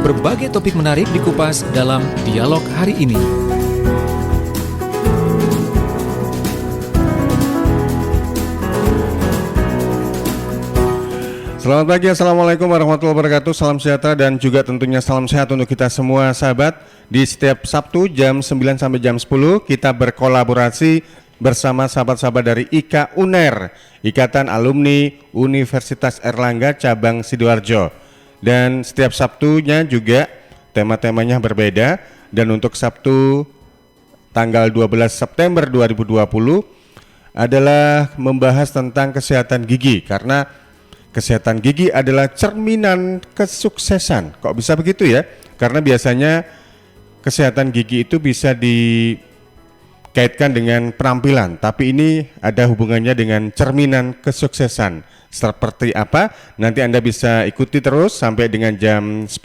berbagai topik menarik dikupas dalam dialog hari ini. Selamat pagi, Assalamualaikum warahmatullahi wabarakatuh. Salam sejahtera dan juga tentunya salam sehat untuk kita semua sahabat. Di setiap Sabtu jam 9 sampai jam 10 kita berkolaborasi bersama sahabat-sahabat dari IKA UNER, Ikatan Alumni Universitas Airlangga Cabang Sidoarjo. Dan setiap Sabtunya juga tema-temanya berbeda. Dan untuk Sabtu tanggal 12 September 2020 adalah membahas tentang kesehatan gigi, karena kesehatan gigi adalah cerminan kesuksesan. Kok bisa begitu ya? Karena biasanya kesehatan gigi itu bisa dikaitkan dengan penampilan, tapi ini ada hubungannya dengan cerminan kesuksesan. Seperti apa? Nanti Anda bisa ikuti terus sampai dengan jam 10.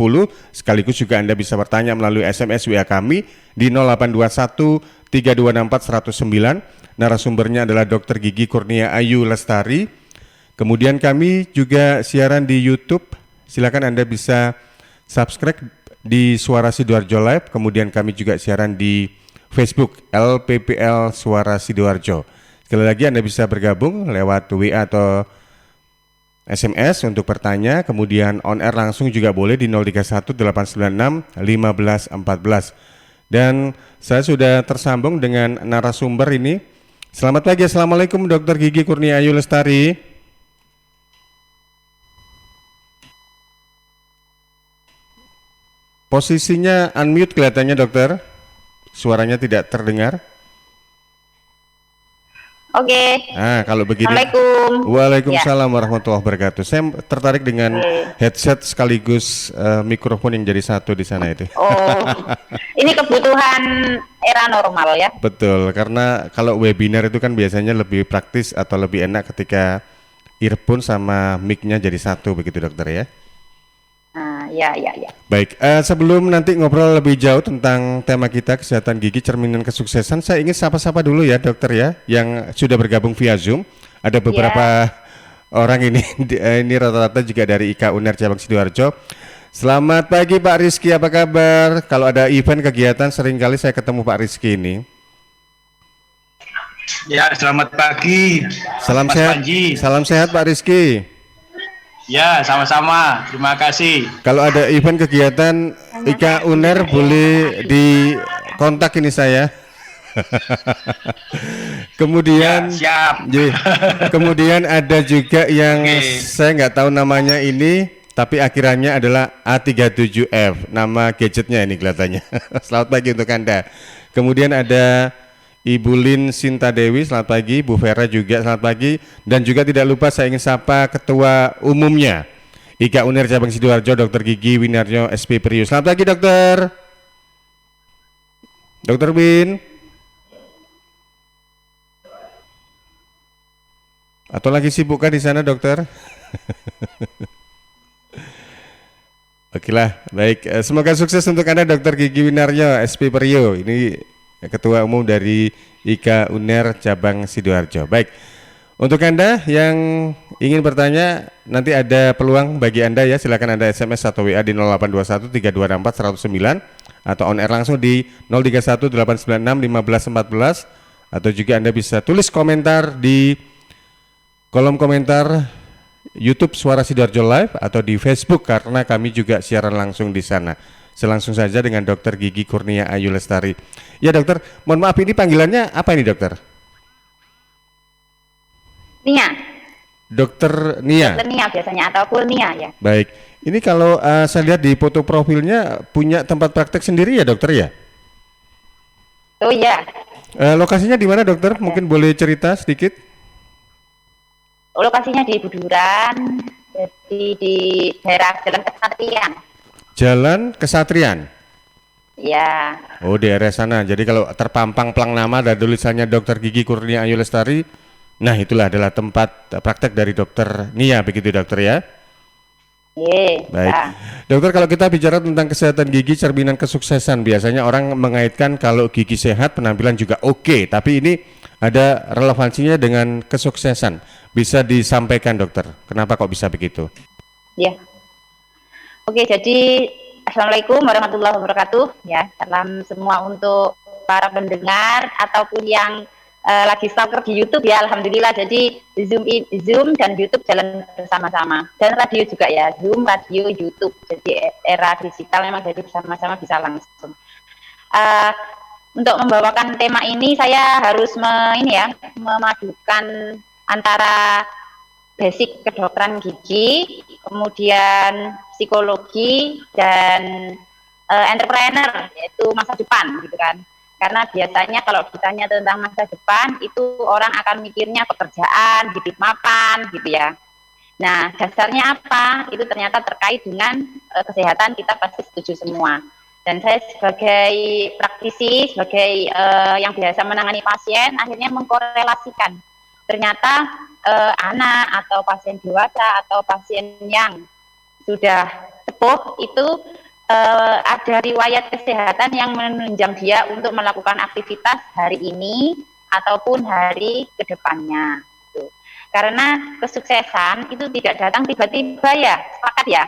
Sekaligus juga Anda bisa bertanya melalui SMS WA kami di 0821 3264 109. Narasumbernya adalah Dr. Gigi Kurnia Ayu Lestari. Kemudian kami juga siaran di YouTube. Silakan Anda bisa subscribe di Suara Sidoarjo Live. Kemudian kami juga siaran di Facebook LPPL Suara Sidoarjo. Sekali lagi Anda bisa bergabung lewat WA atau SMS untuk bertanya. Kemudian on air langsung juga boleh di 031 896 1514. Dan saya sudah tersambung dengan narasumber ini. Selamat pagi, Assalamualaikum Dr. Gigi Kurnia Ayu Lestari. Posisinya unmute kelihatannya dokter, suaranya tidak terdengar. Oke. Nah, kalau begini. Assalamualaikum. Waalaikumsalam warahmatullahi wabarakatuh. Saya tertarik dengan headset sekaligus mikrofon yang jadi satu di sana itu. Oh, ini kebutuhan era normal ya? Betul, karena kalau webinar itu kan biasanya lebih praktis atau lebih enak ketika earphone sama mic-nya jadi satu begitu dokter ya? Ya. Baik, sebelum nanti ngobrol lebih jauh tentang tema kita kesehatan gigi cerminan kesuksesan, saya ingin sapa-sapa dulu ya dokter ya, yang sudah bergabung via Zoom. Ada beberapa orang ini rata-rata juga dari IKA UNER Cabang Sidoarjo. Selamat pagi Pak Rizky, apa kabar? Kalau ada event kegiatan seringkali saya ketemu Pak Rizky ini. Ya, selamat pagi. Salam Mas sehat. Panji. Salam sehat Pak Rizky. Ya, sama-sama. Terima kasih. Kalau ada event kegiatan IKA UNER boleh dikontak ini saya. Kemudian siap. Kemudian ada juga yang saya nggak tahu namanya ini, tapi akhirannya adalah A37F. Nama gadgetnya ini kelihatannya. Selamat pagi untuk Anda. Kemudian ada Ibu Lin Sinta Dewi, selamat pagi. Bu Vera juga selamat pagi. Dan juga tidak lupa saya ingin sapa Ketua Umumnya IKA UNER Cabang Sidoarjo, Dr. Gigi Winarjo SP Prius. Selamat pagi dokter. Dr. Win. Atau lagi sibukkah di sana dokter? Okelah, baik. Semoga sukses untuk Anda Dr. Gigi Winarjo SP Prius. Ini Ketua Umum dari IKA UNER Cabang Sidoarjo. Baik, untuk Anda yang ingin bertanya, nanti ada peluang bagi Anda ya, silakan Anda SMS atau WA di 0821 3264 109 atau on air langsung di 031 896 1514, atau juga Anda bisa tulis komentar di kolom komentar YouTube Suara Sidoarjo Live atau di Facebook, karena kami juga siaran langsung di sana. Selangsung saja dengan Dr. Gigi Kurnia Ayu Lestari. Ya dokter, mohon maaf ini panggilannya apa ini dokter? Nia. Dokter Nia. Dokter Nia biasanya atau Kurnia ya. Baik, ini kalau saya lihat di foto profilnya punya tempat praktek sendiri ya dokter ya? Oh iya. Lokasinya di mana dokter? Mungkin boleh cerita sedikit? Lokasinya di Buduran, jadi di daerah Jalan Kesatrian. Jalan Kesatrian. Ya. Oh, di area sana. Jadi kalau terpampang plang nama dan tulisannya Dr. Gigi Kurnia Ayu Lestari, nah itulah adalah tempat praktek dari Dokter Nia, begitu dokter ya? Iya. Baik. Dokter, kalau kita bicara tentang kesehatan gigi cerminan kesuksesan, biasanya orang mengaitkan kalau gigi sehat penampilan juga oke, tapi ini ada relevansinya dengan kesuksesan. Bisa disampaikan dokter, kenapa kok bisa begitu? Ya. Oke, jadi Assalamualaikum warahmatullahi wabarakatuh. Ya, salam semua untuk para pendengar ataupun yang lagi stalker di YouTube ya. Alhamdulillah. Jadi Zoom dan YouTube jalan bersama-sama. Dan radio juga ya. Zoom, radio, YouTube. Jadi era digital memang jadi bersama-sama bisa langsung. Untuk membawakan tema ini saya harus memadukan antara basic kedokteran gigi, kemudian psikologi dan entrepreneur, yaitu masa depan gitu kan. Karena biasanya kalau ditanya tentang masa depan itu orang akan mikirnya pekerjaan, hidup mapan gitu ya. Nah, dasarnya apa? Itu ternyata terkait dengan kesehatan, kita pasti setuju semua. Dan saya sebagai praktisi, sebagai yang biasa menangani pasien, akhirnya mengkorelasikan. Ternyata anak atau pasien dewasa atau pasien yang sudah sepuh itu ada riwayat kesehatan yang menunjang dia untuk melakukan aktivitas hari ini ataupun hari kedepannya. Gitu. Karena kesuksesan itu tidak datang tiba-tiba ya, sepakat ya.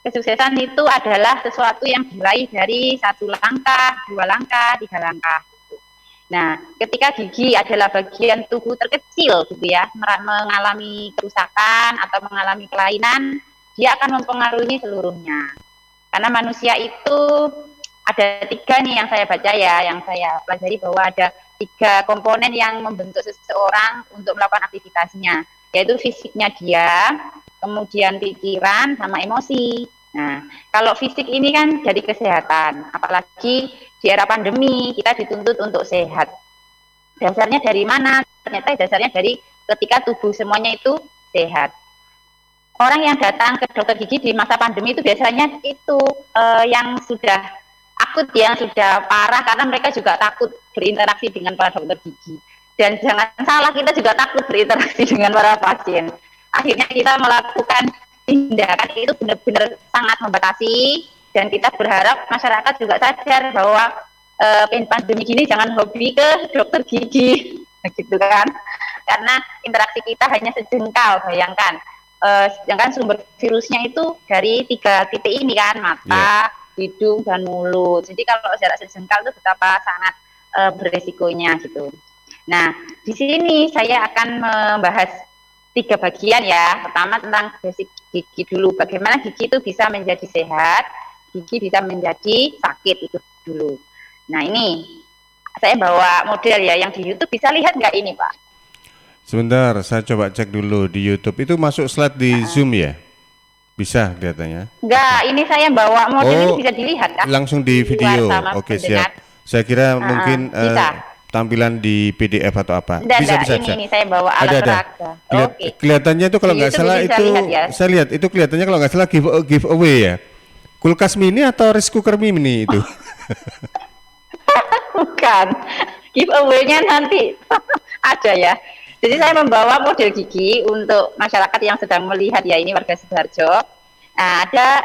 Kesuksesan itu adalah sesuatu yang diraih dari 1 langkah, 2 langkah, 3 langkah. Gitu. Nah, ketika gigi adalah bagian tubuh terkecil gitu ya, mengalami kerusakan atau mengalami kelainan, dia akan mempengaruhi seluruhnya. Karena manusia itu ada 3 nih yang saya baca ya, yang saya pelajari bahwa ada 3 komponen yang membentuk seseorang untuk melakukan aktivitasnya, yaitu fisiknya dia, kemudian pikiran, sama emosi. Nah, kalau fisik ini kan dari kesehatan, apalagi di era pandemi kita dituntut untuk sehat. Dasarnya dari mana? Ternyata dasarnya dari ketika tubuh semuanya itu sehat. Orang yang datang ke dokter gigi di masa pandemi itu biasanya itu yang sudah akut, yang sudah parah, karena mereka juga takut berinteraksi dengan para dokter gigi. Dan jangan salah, kita juga takut berinteraksi dengan para pasien. Akhirnya kita melakukan tindakan itu benar-benar sangat membatasi, dan kita berharap masyarakat juga sadar bahwa pandemi gini jangan hobi ke dokter gigi, gitu kan? Karena interaksi kita hanya sejengkal, bayangkan. Sedangkan sumber virusnya itu dari 3 titik ini kan, mata, hidung, dan mulut. Jadi kalau jarak sejengkal itu betapa sangat beresikonya gitu. Nah, di sini saya akan membahas 3 bagian ya. Pertama tentang basic gigi dulu. Bagaimana gigi itu bisa menjadi sehat, gigi bisa menjadi sakit itu dulu. Nah ini saya bawa model ya, yang di YouTube bisa lihat nggak ini Pak? Sebentar, saya coba cek dulu di YouTube. Itu masuk slide di Zoom ya? Bisa kelihatannya? Enggak, ini saya bawa model ini bisa dilihat kan? Langsung di video. Oke, siap. Saya kira mungkin tampilan di PDF atau apa. Bisa. Ini saya bawa alat peraga. Oke. Kelihatannya itu kalau nggak salah itu, ya. Saya lihat itu kelihatannya kalau nggak salah giveaway ya. Kulkas mini atau rice cooker mini itu? Bukan. Giveaway-nya nanti ada ya. Jadi saya membawa model gigi untuk masyarakat yang sedang melihat ya, ini warga Sidoarjo. Nah, ada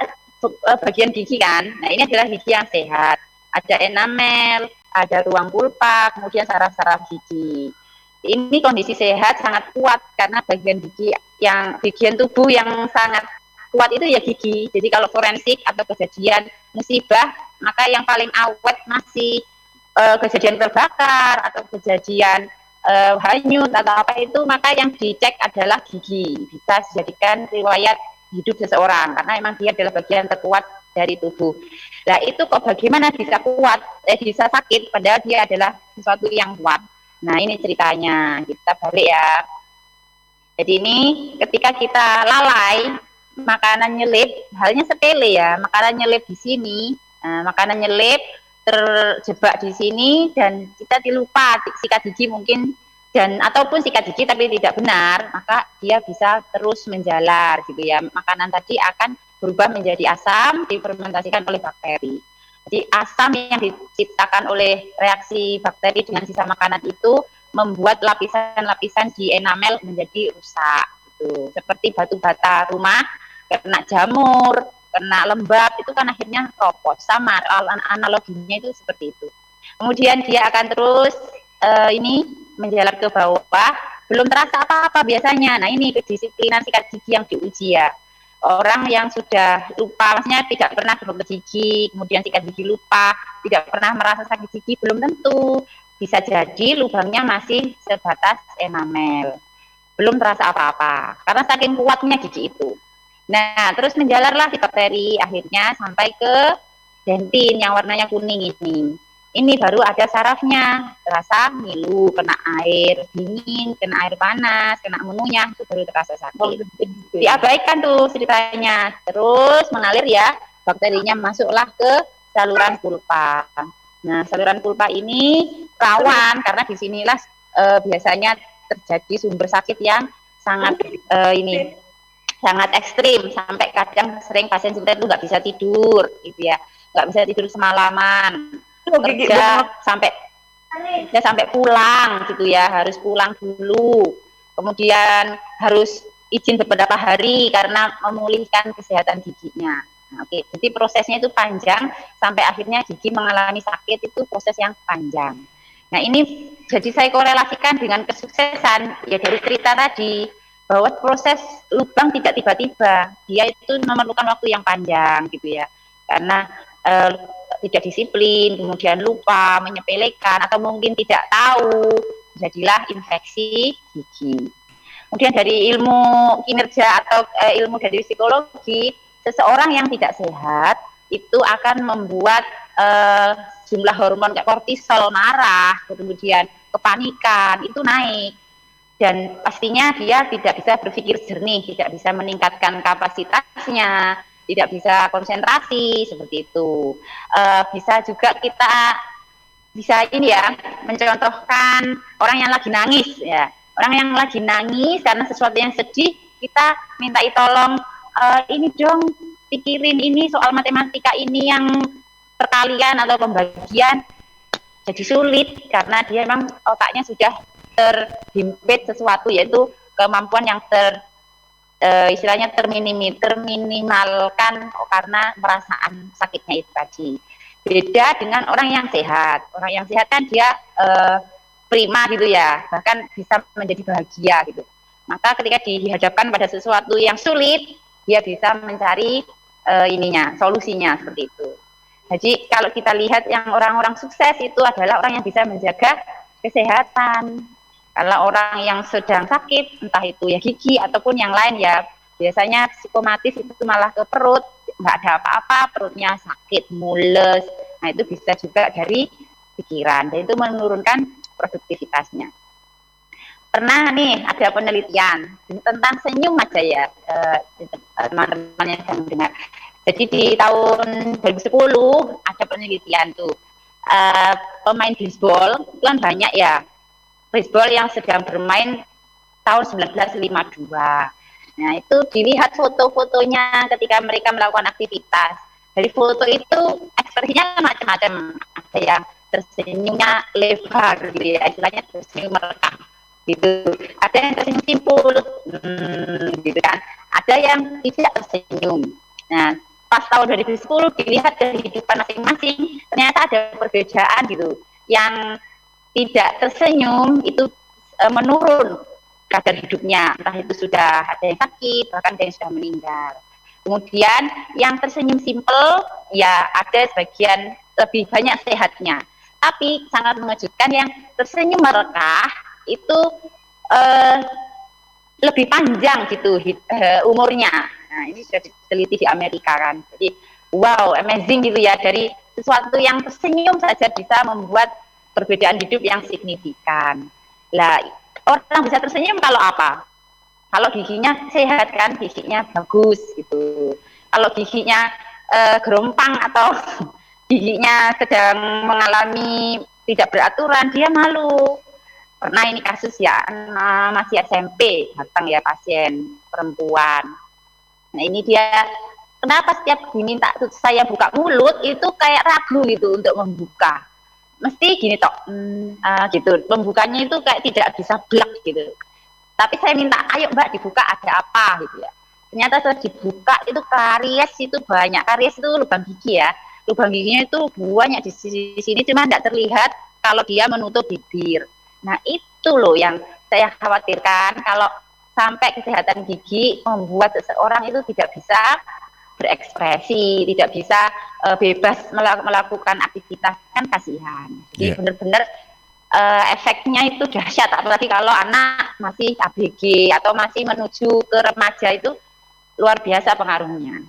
bagian gigi kan. Nah, ini adalah gigi yang sehat. Ada enamel, ada ruang pulpa, kemudian saraf-saraf gigi. Ini kondisi sehat sangat kuat karena bagian tubuh yang sangat kuat itu ya gigi. Jadi kalau forensik atau kejadian musibah, maka yang paling awet masih kejadian terbakar atau kejadian hanyut atau apa itu, maka yang dicek adalah gigi. Bisa dijadikan riwayat hidup seseorang karena memang dia adalah bagian terkuat dari tubuh. Nah itu kok bagaimana bisa kuat, bisa sakit padahal dia adalah sesuatu yang kuat. Nah ini ceritanya, kita balik ya. Jadi ini ketika kita lalai, makanan nyelip, halnya sepele ya, makanan nyelip di sini, makanan nyelip terjebak di sini dan kita dilupa sikat gigi mungkin, dan ataupun sikat gigi tapi tidak benar, maka dia bisa terus menjalar gitu ya. Makanan tadi akan berubah menjadi asam, difermentasikan oleh bakteri. Jadi asam yang diciptakan oleh reaksi bakteri dengan sisa makanan itu membuat lapisan-lapisan di enamel menjadi rusak gitu. Seperti batu bata rumah kena jamur, kena lembab, itu kan akhirnya ropos. Sama analoginya itu seperti itu. Kemudian dia akan terus menjalar ke bawah, belum terasa apa-apa biasanya. Nah ini kedisiplinan sikat gigi yang diuji ya. Orang yang sudah lupa, maksudnya tidak pernah ke dokter gigi, kemudian sikat gigi lupa, tidak pernah merasa sakit gigi, belum tentu. Bisa jadi lubangnya masih sebatas enamel, belum terasa apa-apa, karena saking kuatnya gigi itu. Nah, terus menjalarlah si bakteri, akhirnya sampai ke dentin yang warnanya kuning ini. Ini baru ada sarafnya, terasa ngilu, kena air dingin, kena air panas, kena mengunyah, itu baru terasa sakit. Diabaikan tuh ceritanya, terus mengalir ya, bakterinya masuklah ke saluran pulpa. Nah, saluran pulpa ini rawan karena disinilah biasanya terjadi sumber sakit yang sangat sangat ekstrim, sampai kadang sering pasien kita itu nggak bisa tidur, gitu ya, nggak bisa tidur semalaman. Kerja sampai pulang gitu ya, harus pulang dulu, kemudian harus izin beberapa hari karena memulihkan kesehatan giginya. Nah, oke, jadi prosesnya itu panjang sampai akhirnya gigi mengalami sakit, itu proses yang panjang. Nah, ini jadi saya korelasikan dengan kesuksesan ya dari cerita tadi, bahwa proses lubang tidak tiba-tiba, dia itu memerlukan waktu yang panjang gitu ya, karena tidak disiplin, kemudian lupa, menyepelekan, atau mungkin tidak tahu, jadilah infeksi gigi. Kemudian dari ilmu kinerja atau ilmu dari psikologi, seseorang yang tidak sehat itu akan membuat jumlah hormon kayak kortisol, marah, kemudian kepanikan itu naik. Dan pastinya dia tidak bisa berpikir jernih, tidak bisa meningkatkan kapasitasnya, tidak bisa konsentrasi seperti itu. Bisa juga kita bisa ini ya, mencontohkan orang yang lagi nangis ya. Orang yang lagi nangis karena sesuatu yang sedih, kita mintai tolong, ini dong pikirin ini soal matematika ini yang perkalian atau pembagian, jadi sulit karena dia memang otaknya sudah terhimpit sesuatu, yaitu kemampuan yang istilahnya terminimalkan karena perasaan sakitnya itu tadi. Beda dengan orang yang sehat. Orang yang sehat kan dia prima gitu ya, bahkan bisa menjadi bahagia gitu. Maka ketika dihadapkan pada sesuatu yang sulit, dia bisa mencari solusinya seperti itu. Jadi kalau kita lihat yang orang-orang sukses itu adalah orang yang bisa menjaga kesehatan. Kalau orang yang sedang sakit, entah itu ya gigi ataupun yang lain ya, biasanya psikomatis itu malah ke perut, nggak ada apa-apa, perutnya sakit, mules. Nah itu bisa juga dari pikiran, dan itu menurunkan produktivitasnya. Pernah nih ada penelitian tentang senyum aja ya, teman-teman yang sedang dengar. Jadi di tahun 2010 ada penelitian tuh, pemain baseball itu kan banyak ya, baseball yang sedang bermain tahun 1952. Nah, itu dilihat foto-fotonya ketika mereka melakukan aktivitas. Dari foto itu ekspresinya macam-macam. Ada yang tersenyumnya lebar gitu ya, istilahnya tersenyum merekah gitu. Ada yang tersenyum simpul, gitu kan. Ada yang tidak tersenyum. Nah, pas tahun 2010 dilihat kehidupan masing-masing, ternyata ada perbedaan gitu. Yang tidak tersenyum itu menurun kadar hidupnya, entah itu sudah ada yang sakit, bahkan ada yang sudah meninggal. Kemudian yang tersenyum simpel ya ada sebagian lebih banyak sehatnya, tapi sangat mengejutkan yang tersenyum merekah itu lebih panjang gitu umurnya. Nah ini sudah diteliti di Amerika kan, jadi wow, amazing gitu ya, dari sesuatu yang tersenyum saja bisa membuat perbedaan hidup yang signifikan. Lah, orang bisa tersenyum kalau apa? Kalau giginya sehat kan, giginya bagus gitu. Kalau giginya gerompang atau giginya sedang mengalami tidak beraturan, dia malu. Pernah ini kasus ya, masih SMP, datang ya pasien perempuan. Nah ini dia, kenapa setiap diminta saya buka mulut itu kayak ragu gitu untuk membuka. Mesti gini tok, gitu. Pembukanya itu kayak tidak bisa blak gitu. Tapi saya minta, ayo mbak dibuka, ada apa gitu ya. Ternyata setelah dibuka itu karies itu banyak. Karies itu lubang gigi ya. Lubang giginya itu banyak di sini, cuma tidak terlihat kalau dia menutup bibir. Nah itu loh yang saya khawatirkan, kalau sampai kesehatan gigi membuat seseorang itu tidak bisa berekspresi, tidak bisa bebas melakukan aktivitas, kan kasihan. Jadi benar-benar efeknya itu dahsyat, apalagi kalau anak masih ABG atau masih menuju ke remaja, itu luar biasa pengaruhnya.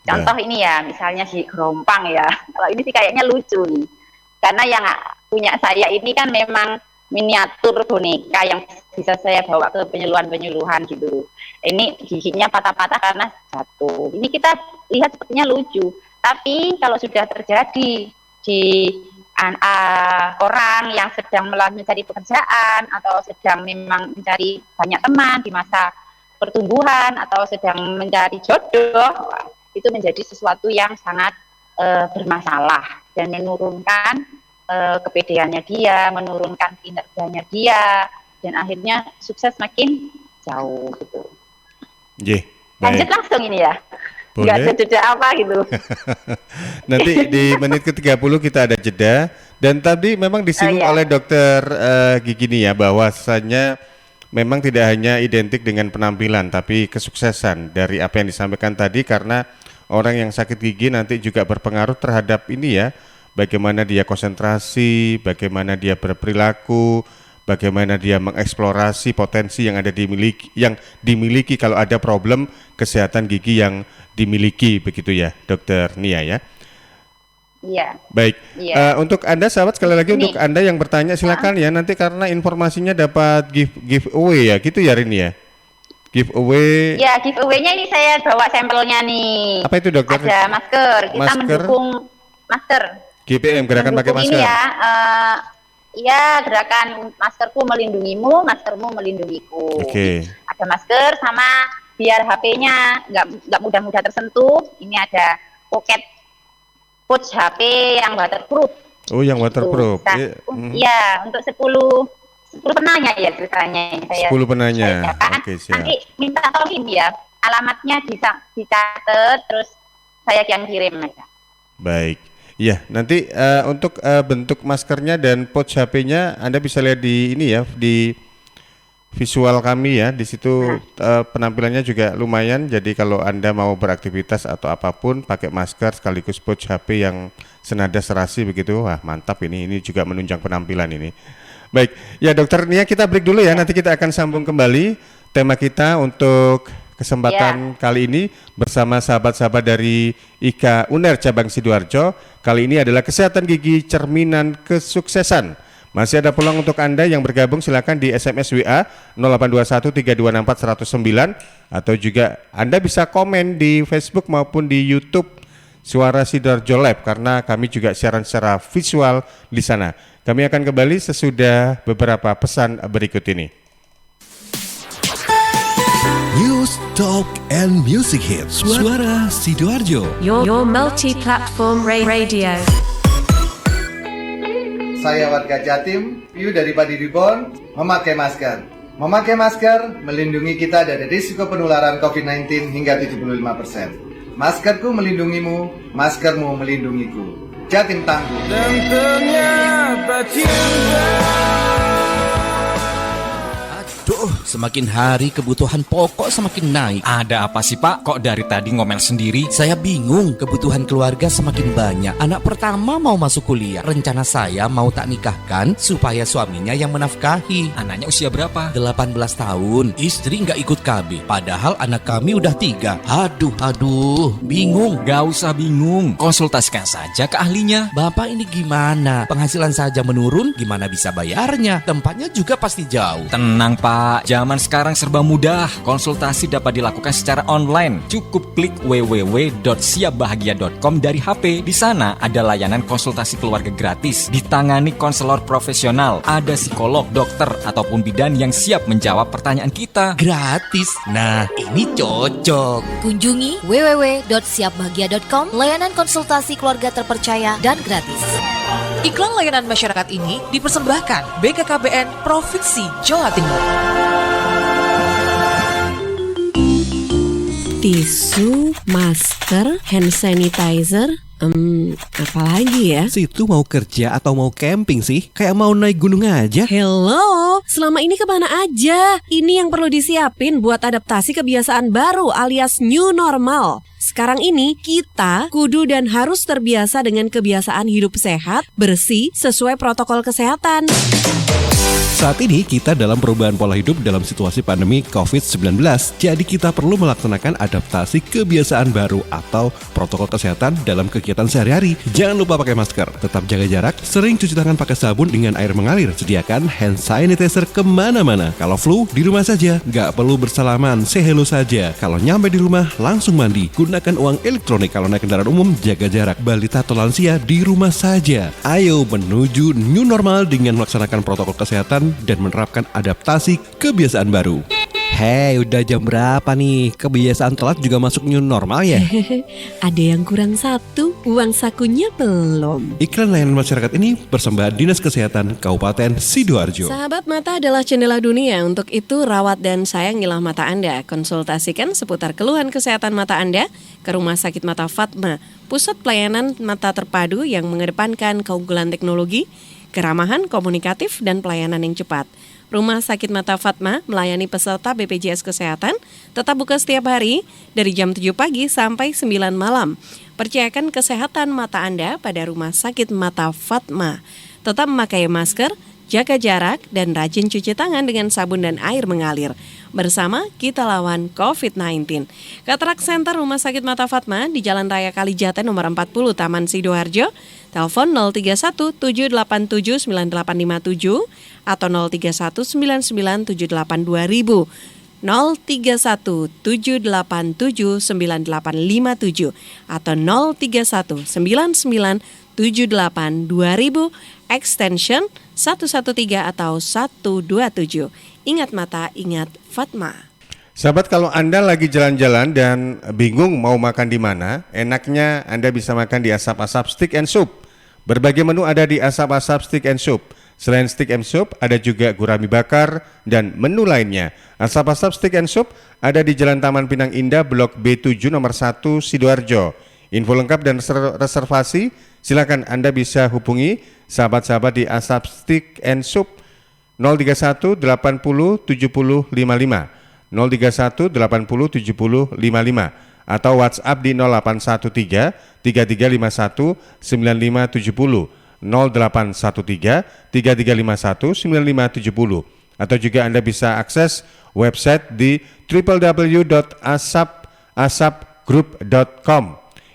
Contoh ini ya, misalnya si gerompang ya, kalau ini sih kayaknya lucu nih, karena yang punya saya ini kan memang miniatur boneka yang bisa saya bawa ke penyuluhan-penyuluhan gitu. Ini giginya patah-patah karena jatuh. Ini kita lihat sepertinya lucu, tapi kalau sudah terjadi di orang yang sedang mencari pekerjaan atau sedang memang mencari banyak teman di masa pertumbuhan atau sedang mencari jodoh, itu menjadi sesuatu yang sangat bermasalah dan menurunkan kepedeannya dia, menurunkan kinerjanya dia, dan akhirnya sukses makin jauh gitu. Lanjut langsung ini ya. Nggak ada jeda apa gitu. Nanti di menit ke-30 kita ada jeda. Dan tadi memang disinggung oleh dokter Gigi nih ya, bahwasanya memang tidak hanya identik dengan penampilan, tapi kesuksesan dari apa yang disampaikan tadi, karena orang yang sakit gigi nanti juga berpengaruh terhadap ini ya, bagaimana dia konsentrasi, bagaimana dia berperilaku, bagaimana dia mengeksplorasi potensi yang dimiliki kalau ada problem kesehatan gigi yang dimiliki, begitu ya, Dokter Nia ya. Iya. Baik. Untuk Anda sahabat, sekali lagi untuk Anda yang bertanya silakan ya, nanti karena informasinya dapat giveaway ya, gitu ya Rini ya. Giveaway. Ya, giveaway-nya ini saya bawa sampelnya nih. Apa itu dokter? Ada masker. Kita mendukung masker. GPM, gerakan pakai masker. Ini ya, gerakan maskerku melindungimu, maskermu melindungiku. Oke. Ada masker sama biar HP-nya nggak mudah-mudah tersentuh. Ini ada pouch HP yang waterproof. Oh, yang waterproof. Iya, untuk 10 penanya ya ceritanya. 10 penanya. Oke, siap. Nanti minta tolong ini ya, alamatnya dicatat, terus saya yang kirim aja. Baik. Ya, nanti untuk bentuk maskernya dan pouch HP-nya Anda bisa lihat di ini ya, di visual kami ya. Di situ penampilannya juga lumayan. Jadi kalau Anda mau beraktivitas atau apapun pakai masker sekaligus pouch HP yang senada serasi begitu, wah mantap ini. Ini juga menunjang penampilan ini. Baik, ya Dokter Nia, kita break dulu ya. Nanti kita akan sambung kembali tema kita untuk kesempatan kali ini bersama sahabat-sahabat dari IKA UNER Cabang Sidoarjo. Kali ini adalah kesehatan gigi cerminan kesuksesan. Masih ada peluang untuk Anda yang bergabung, silakan di SMS WA 08213264 109, atau juga Anda bisa komen di Facebook maupun di YouTube Suara Sidoarjo Lab, karena kami juga siaran secara visual di sana. Kami akan kembali sesudah beberapa pesan berikut ini. News, Talk, and Music Hits. Suara Sidoarjo. Your multi-platform radio. Saya warga Jatim, Piu dari Padi Reborn, memakai masker. Memakai masker melindungi kita dari risiko penularan COVID-19 hingga 75%. Maskerku melindungimu, maskermu melindungiku. Jatim tangguh. Dan ternyata cinta. Duh, semakin hari kebutuhan pokok semakin naik. Ada apa sih Pak? Kok dari tadi ngomel sendiri? Saya bingung, kebutuhan keluarga semakin banyak. Anak pertama mau masuk kuliah. Rencana saya mau tak nikahkan supaya suaminya yang menafkahi. Anaknya usia berapa? 18 tahun. Istri nggak ikut KB. Padahal anak kami udah 3. Aduh, bingung. Gak usah bingung, konsultasikan saja ke ahlinya. Bapak ini gimana? Penghasilan saja menurun, gimana bisa bayarnya? Tempatnya juga pasti jauh. Tenang Pak, zaman sekarang serba mudah. Konsultasi dapat dilakukan secara online. Cukup klik www.siapbahagia.com dari HP. Di sana ada layanan konsultasi keluarga gratis. Ditangani konselor profesional. Ada psikolog, dokter, ataupun bidan yang siap menjawab pertanyaan kita. Gratis? Nah, ini cocok. Kunjungi www.siapbahagia.com, layanan konsultasi keluarga terpercaya dan gratis. Iklan layanan masyarakat ini dipersembahkan BKKBN Provinsi Jawa Timur. Tisu, masker, hand sanitizer, apalagi ya? Situ mau kerja atau mau camping sih? Kayak mau naik gunung aja. Hello, selama ini kemana aja? Ini yang perlu disiapin buat adaptasi kebiasaan baru alias new normal. Sekarang ini kita kudu dan harus terbiasa dengan kebiasaan hidup sehat, bersih, sesuai protokol kesehatan. Saat ini kita dalam perubahan pola hidup dalam situasi pandemi COVID-19. Jadi kita perlu melaksanakan adaptasi kebiasaan baru atau protokol kesehatan dalam kegiatan sehari-hari. Jangan lupa pakai masker, tetap jaga jarak, sering cuci tangan pakai sabun dengan air mengalir. Sediakan hand sanitizer kemana-mana. Kalau flu, di rumah saja. Nggak perlu bersalaman, say hello saja. Kalau nyampe di rumah, langsung mandi. Gunakan uang elektronik. Kalau naik kendaraan umum, jaga jarak. Balita atau lansia, di rumah saja. Ayo menuju new normal dengan melaksanakan protokol kesehatan dan menerapkan adaptasi kebiasaan baru. Hei, udah jam berapa nih? Kebiasaan telat juga masuk new normal ya? Ada yang kurang satu, uang sakunya belum. Iklan layanan masyarakat ini persembahan Dinas Kesehatan Kabupaten Sidoarjo. Sahabat mata adalah jendela dunia. Untuk itu rawat dan sayangilah mata Anda. Konsultasikan seputar keluhan kesehatan mata Anda ke Rumah Sakit Mata Fatma, pusat pelayanan mata terpadu yang mengedepankan keunggulan teknologi, keramahan, komunikatif, dan pelayanan yang cepat. Rumah Sakit Mata Fatma melayani peserta BPJS Kesehatan, tetap buka setiap hari dari jam 7 pagi sampai 9 malam. Percayakan kesehatan mata Anda pada Rumah Sakit Mata Fatma. Tetap memakai masker, jaga jarak, dan rajin cuci tangan dengan sabun dan air mengalir. Bersama kita lawan COVID-19. Katarak Center Rumah Sakit Mata Fatma di Jalan Raya Kalijati nomor 40 Taman Sidoarjo. Telepon 031 787 9857 atau 031 9978 2000. 031 787 9857 atau 031 99 78 2000 extension 113 atau 127. Ingat mata, ingat Fatma. Sahabat, kalau Anda lagi jalan-jalan dan bingung mau makan di mana, enaknya Anda bisa makan di Asap-Asap Steak and Soup. Berbagai menu ada di Asap-Asap Steak and Soup. Selain steak and soup, ada juga gurami bakar dan menu lainnya. Asap-Asap Steak and Soup ada di Jalan Taman Pinang Indah, Blok B7 nomor 1 Sidoarjo. Info lengkap dan reservasi, silakan Anda bisa hubungi sahabat-sahabat di Asap Steak and Soup 031 80 70 55, 031 80 70 55, atau WhatsApp di 0813 3351 9570, 0813 3351 9570, atau juga Anda bisa akses website di www.asapasapgroup.com.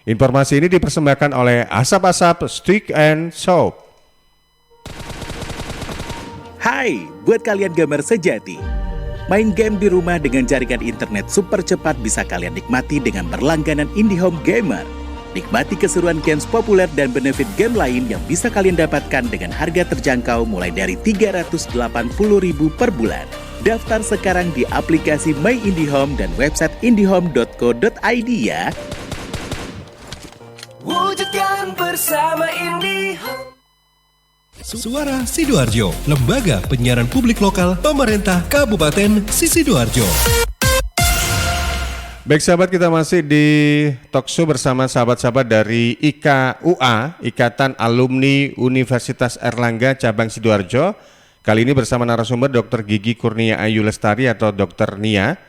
Informasi ini dipersembahkan oleh Asap-Asap Steak and Soup. Hai, buat kalian gamer sejati. Main game di rumah dengan jaringan internet super cepat bisa kalian nikmati dengan berlangganan IndiHome Gamer. Nikmati keseruan games populer dan benefit game lain yang bisa kalian dapatkan dengan harga terjangkau mulai dari Rp380.000 per bulan. Daftar sekarang di aplikasi My IndiHome dan website indihome.co.id ya. Wujudkan bersama IndiHome. Suara Sidoarjo, lembaga penyiaran publik lokal pemerintah Kabupaten Sidoarjo. Baik sahabat, kita masih di talkshow bersama sahabat-sahabat dari IKUA, Ikatan Alumni Universitas Airlangga Cabang Sidoarjo. Kali ini bersama narasumber Dr. Gigi Kurnia Ayu Lestari atau Dr. Nia.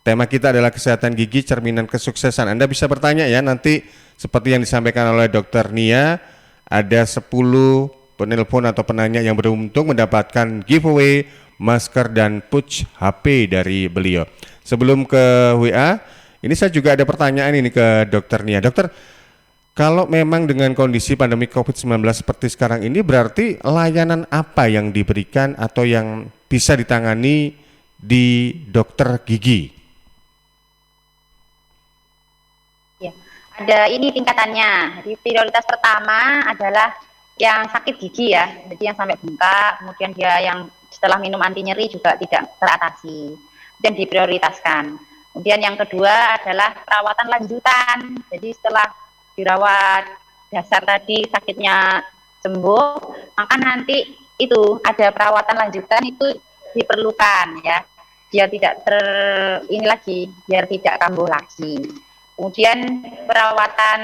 Tema kita adalah kesehatan gigi cerminan kesuksesan. Anda bisa bertanya ya, nanti seperti yang disampaikan oleh Dr. Nia, ada 10 penelpon atau penanya yang beruntung mendapatkan giveaway masker dan pouch HP dari beliau. Sebelum ke WA, ini saya juga ada pertanyaan ini ke Dr. Nia. Dokter, kalau memang dengan kondisi pandemi COVID-19 seperti sekarang ini, berarti layanan apa yang diberikan atau yang bisa ditangani di dokter gigi? Ya, ada ini tingkatannya. Jadi prioritas pertama adalah yang sakit gigi ya, jadi yang sampai bengkak, kemudian dia yang setelah minum anti nyeri juga tidak teratasi, dan diprioritaskan. Kemudian yang kedua adalah perawatan lanjutan, jadi setelah dirawat dasar tadi sakitnya sembuh, maka nanti itu ada perawatan lanjutan itu diperlukan ya, biar tidak biar tidak kambuh lagi. Kemudian perawatan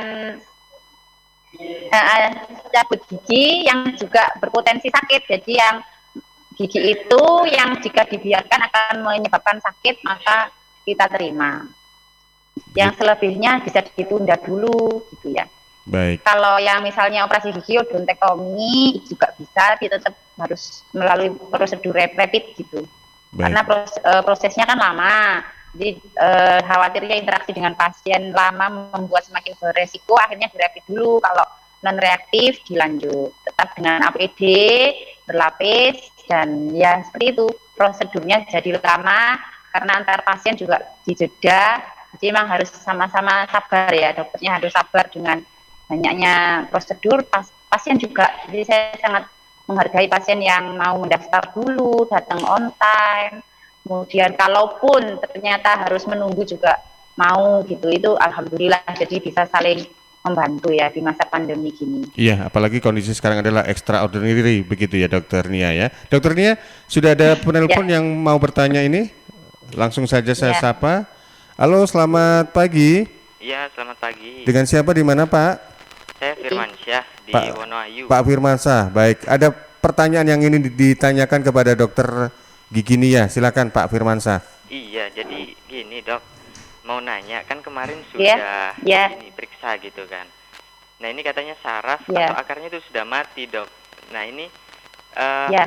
cabut gigi yang juga berpotensi sakit. Jadi yang gigi itu yang jika dibiarkan akan menyebabkan sakit, maka kita terima. Yang selebihnya bisa ditunda dulu gitu ya. Baik. Kalau yang misalnya operasi gigi odontektomi juga bisa, tetap harus melalui prosedur rapid gitu. Baik. Karena prosesnya kan lama. Jadi khawatirnya interaksi dengan pasien lama membuat semakin beresiko, akhirnya dirapid dulu. Kalau non reaktif dilanjut. Tetap dengan APD berlapis dan ya seperti itu prosedurnya jadi lama karena antar pasien juga dijeda. Jadi memang harus sama-sama sabar ya, dokternya harus sabar dengan banyaknya prosedur. Pasien juga, jadi saya sangat menghargai pasien yang mau mendaftar dulu, datang on time. Kemudian kalaupun ternyata harus menunggu juga mau gitu, itu alhamdulillah jadi bisa saling membantu ya di masa pandemi gini. Iya, apalagi kondisi sekarang adalah extraordinary begitu ya Dokter Nia ya. Dokter Nia, sudah ada penelpon yang mau bertanya ini? Langsung saja saya sapa. Halo, selamat pagi. Iya, selamat pagi. Dengan siapa di mana Pak? Saya Firmansyah di Wonoayu. Pak Firmansyah, baik. Ada pertanyaan yang ingin ditanyakan kepada Dokter Gigi Nia, silakan Pak Firmansyah. Iya, jadi gini Dok, mau nanya kan kemarin sudah ini periksa gitu kan. Nah ini katanya saraf atau akarnya itu sudah mati Dok. Nah ini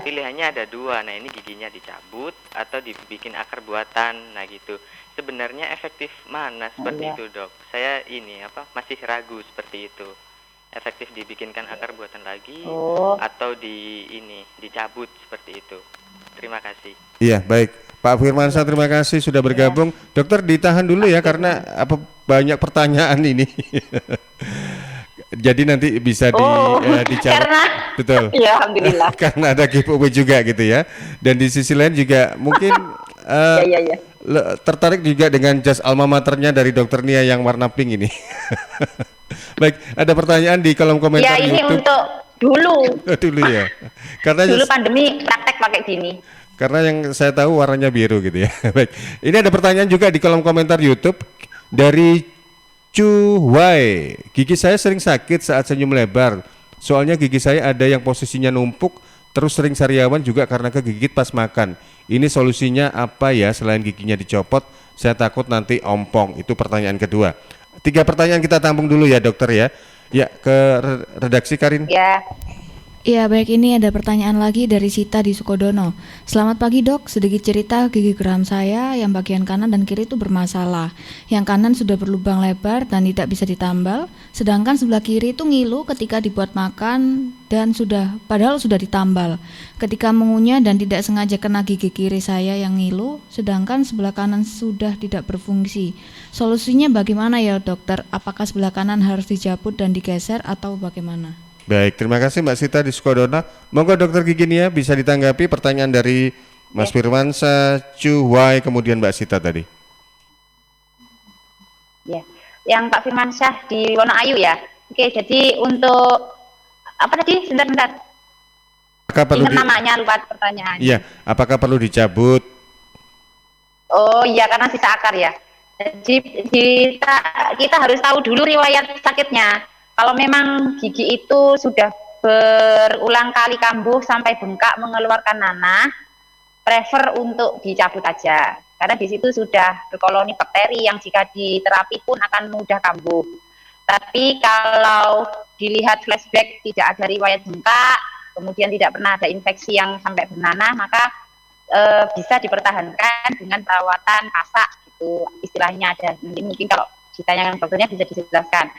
pilihannya ada dua. Nah ini giginya dicabut atau dibikin akar buatan. Nah gitu. Sebenarnya efektif mana seperti itu Dok? Saya ini masih ragu seperti itu. Efektif dibikinkan akar buatan lagi atau dicabut seperti itu. Terima kasih. Iya, baik. Pak Firmansyah, terima kasih sudah bergabung. Dokter ditahan dulu ya karena banyak pertanyaan ini. Jadi nanti bisa dijawab. Karena, betul. Ya, alhamdulillah. Karena ada giveaway juga gitu ya. Dan di sisi lain juga mungkin tertarik juga dengan jas alma maternya dari Dokter Nia yang warna pink ini. Baik, ada pertanyaan di kolom komentar ya, ini YouTube. untuk dulu. Dulu ya. Karena dulu pandemi praktek pakai gini. Karena yang saya tahu warnanya biru gitu ya. Baik. Ini ada pertanyaan juga di kolom komentar YouTube dari Cuwai. Gigi saya sering sakit saat senyum lebar. Soalnya gigi saya ada yang posisinya numpuk, terus sering sariawan juga karena kegigit pas makan. Ini solusinya apa ya selain giginya dicopot? Saya takut nanti ompong. Itu pertanyaan kedua. 3 pertanyaan kita tampung dulu ya dokter ya. Ya, ke redaksi Karin. Ya, baik, ini ada pertanyaan lagi dari Sita di Sukodono. Selamat pagi dok, sedikit cerita gigi geram saya yang bagian kanan dan kiri itu bermasalah. Yang kanan sudah berlubang lebar dan tidak bisa ditambal, sedangkan sebelah kiri itu ngilu ketika dibuat makan dan padahal sudah ditambal. Ketika mengunyah dan tidak sengaja kena gigi kiri saya yang ngilu, sedangkan sebelah kanan sudah tidak berfungsi. Solusinya bagaimana ya dokter? Apakah sebelah kanan harus dicabut dan digeser atau bagaimana? Baik, terima kasih Mbak Sita di Sukodono. Monggo Dokter Gigi Nia bisa ditanggapi pertanyaan dari Mas Firmansyah, Cuwai, kemudian Mbak Sita tadi. Ya, yang Pak Firmansyah di Wonoayu ya. Oke, jadi untuk apa tadi? Sebentar. Apakah perlu namanya lupa pertanyaan. Iya, apakah perlu dicabut? Oh iya, karena sisa akar ya. Jadi kita harus tahu dulu riwayat sakitnya. Kalau memang gigi itu sudah berulang kali kambuh sampai bengkak mengeluarkan nanah, prefer untuk dicabut aja. Karena di situ sudah berkoloni bakteri yang jika diterapi pun akan mudah kambuh. Tapi kalau dilihat flashback tidak ada riwayat bengkak, kemudian tidak pernah ada infeksi yang sampai bernanah, maka bisa dipertahankan dengan perawatan pasak gitu. Istilahnya ada, mungkin kalau ditanyakan dokternya bisa dijelaskan.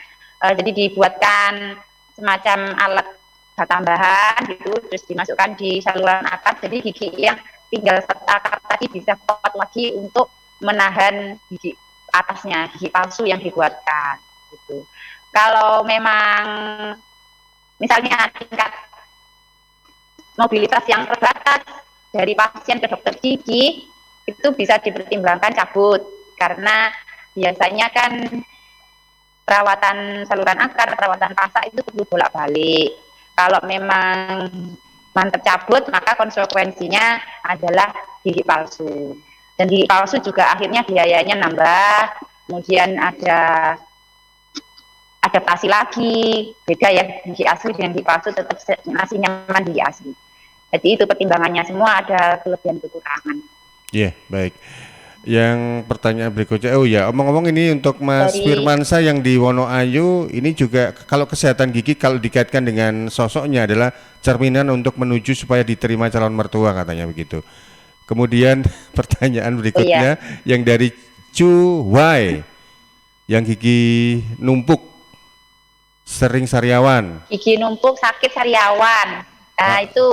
Jadi dibuatkan semacam alat tambahan gitu, terus dimasukkan di saluran akar. Jadi gigi yang tinggal akar tadi bisa kuat lagi untuk menahan gigi atasnya, gigi palsu yang dibuatkan. Gitu. Kalau memang misalnya tingkat mobilitas yang terbatas dari pasien ke dokter gigi, itu bisa dipertimbangkan cabut karena biasanya kan perawatan saluran akar, perawatan pasak itu perlu bolak-balik. Kalau memang mantap cabut, maka konsekuensinya adalah gigi palsu. Dan gigi palsu juga akhirnya biayanya nambah. Kemudian ada adaptasi lagi, beda ya gigi asli dengan gigi palsu, tetap masih nyaman gigi asli. Jadi itu pertimbangannya, semua ada kelebihan kekurangan. Iya, baik. Yang pertanyaan berikutnya, oh ya, omong-omong ini untuk Mas Firmansyah yang di Wonoayu, ini juga kalau kesehatan gigi kalau dikaitkan dengan sosoknya adalah cerminan untuk menuju supaya diterima calon mertua, katanya begitu. Kemudian pertanyaan berikutnya yang dari Chu Wai, yang gigi numpuk sering sariawan. Gigi numpuk sakit sariawan, nah itu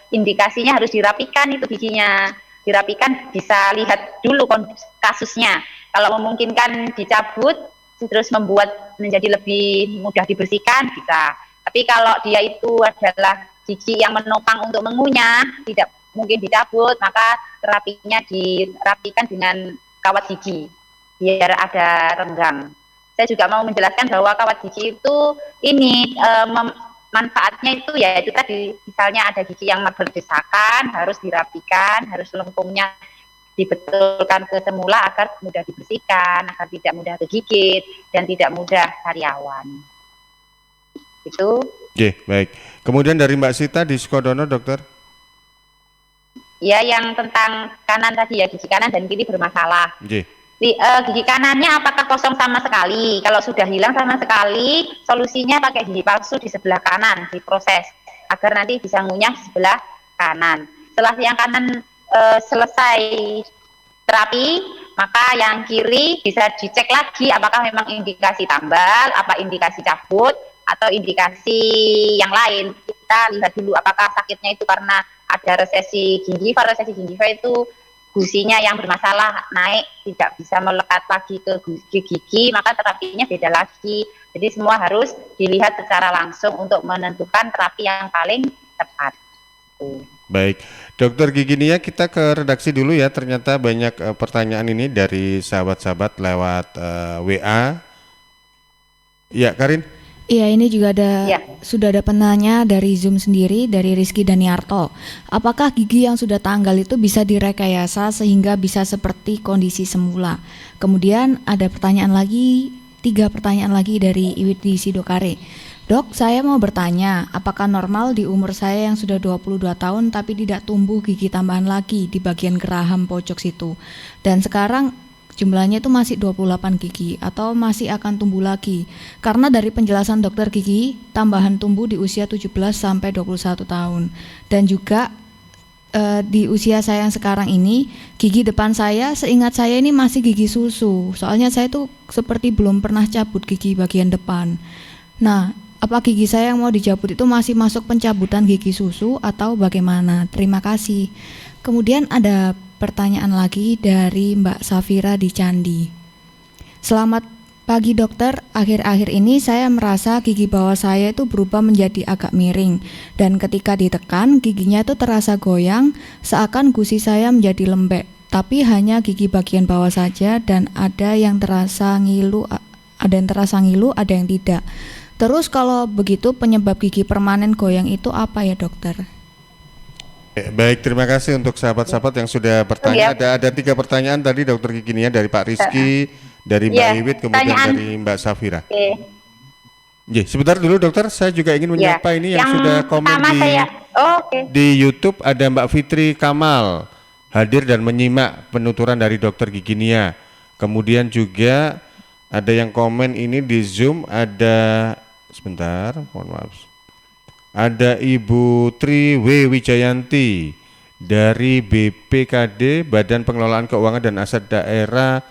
indikasinya harus dirapikan itu giginya. Dirapikan, bisa lihat dulu kasusnya. Kalau memungkinkan dicabut terus membuat menjadi lebih mudah dibersihkan bisa. Tapi kalau dia itu adalah gigi yang menopang untuk mengunyah, tidak mungkin dicabut, maka terapinya dirapikan dengan kawat gigi biar ada renggang. Saya juga mau menjelaskan bahwa kawat gigi itu ini manfaatnya itu ya itu tadi, misalnya ada gigi yang berdesakan harus dirapikan, harus lengkungnya dibetulkan ke semula agar mudah dibersihkan, agar tidak mudah kegigit dan tidak mudah sariawan. Itu. Oke, baik. Kemudian dari Mbak Sita di Sukodono, dokter. Ya, yang tentang kanan tadi ya, gigi kanan dan kiri bermasalah. Gigi kanannya apakah kosong sama sekali? Kalau sudah hilang sama sekali, solusinya pakai gigi palsu di sebelah kanan, diproses agar nanti bisa ngunyah sebelah kanan. Setelah yang kanan selesai terapi, maka yang kiri bisa dicek lagi apakah memang indikasi tambal, apa indikasi cabut, atau indikasi yang lain. Kita lihat dulu apakah sakitnya itu karena ada resesi gingiva. Resesi gingiva itu gusinya yang bermasalah naik, tidak bisa melekat lagi ke gigi, maka terapinya beda lagi. Jadi semua harus dilihat secara langsung untuk menentukan terapi yang paling tepat. Baik, Dokter Gigi Nia, kita ke redaksi dulu ya. Ternyata banyak pertanyaan ini dari sahabat-sahabat lewat WA. Ya, Karin. Iya, ini juga sudah ada penanya dari Zoom sendiri, dari Rizky Daniarto. Apakah gigi yang sudah tanggal itu bisa direkayasa sehingga bisa seperti kondisi semula? Kemudian ada pertanyaan lagi, 3 pertanyaan lagi dari Iwit di Sidokare. Dok, saya mau bertanya, apakah normal di umur saya yang sudah 22 tahun tapi tidak tumbuh gigi tambahan lagi di bagian geraham pojok situ? Dan sekarang jumlahnya itu masih 28 gigi atau masih akan tumbuh lagi? Karena dari penjelasan dokter gigi, tambahan tumbuh di usia 17 sampai 21 tahun. Dan juga di usia saya yang sekarang ini, gigi depan saya seingat saya ini masih gigi susu. Soalnya saya tuh seperti belum pernah cabut gigi bagian depan. Nah, apa gigi saya yang mau dicabut itu masih masuk pencabutan gigi susu atau bagaimana? Terima kasih. Kemudian ada pertanyaan lagi dari Mbak Safira di Candi. Selamat pagi dokter, akhir-akhir ini saya merasa gigi bawah saya itu berubah menjadi agak miring dan ketika ditekan giginya itu terasa goyang seakan gusi saya menjadi lembek, tapi hanya gigi bagian bawah saja dan ada yang terasa ngilu, ada yang tidak. Terus kalau begitu penyebab gigi permanen goyang itu apa ya dokter? Baik, terima kasih untuk sahabat-sahabat yang sudah bertanya. Ada 3 pertanyaan tadi Dokter Gigi Nia, dari Pak Rizky, dari Mbak Iwit, kemudian dari Mbak Safira. Sebentar dulu dokter, saya juga ingin menyapa ini yang sudah komen di YouTube. Ada Mbak Fitri Kamal hadir dan menyimak penuturan dari Dokter Gigi Nia. Kemudian juga ada yang komen ini di Zoom, ada sebentar, mohon maaf. Ada Ibu Tri W. Wijayanti dari BPKD, Badan Pengelolaan Keuangan dan Aset Daerah